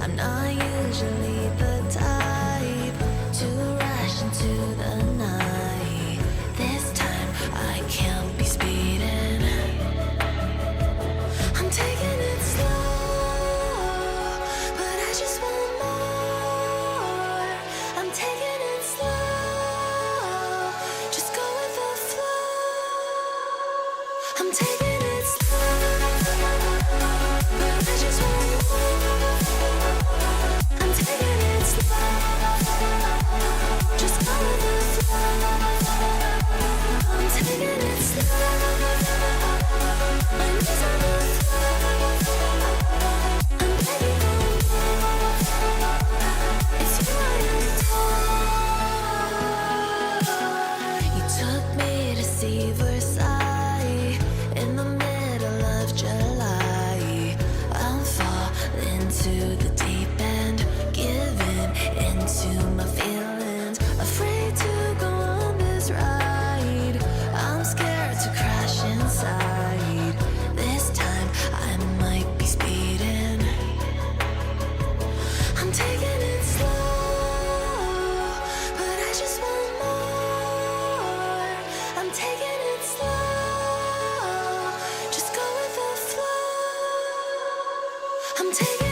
I'm not usually the type to rush into the night. This time I can't be speeding. I'm taking it slow, but I just want more. I'm taking it slow, just go with the flow. I'm taking it slow, but I just want more. I'm taking it slow, just go with the flow. I'm taking it slow, my knees on the floor. I'm begging for more. It's you I adore. You took me to see Versailles in the middle of July. I'm falling to the deep end, giving into my feelings, afraid to go on this ride. I'm scared to crash inside. This time I might be speeding. I'm taking it slow, but I just want more. I'm taking it slow, just go with the flow. I'm taking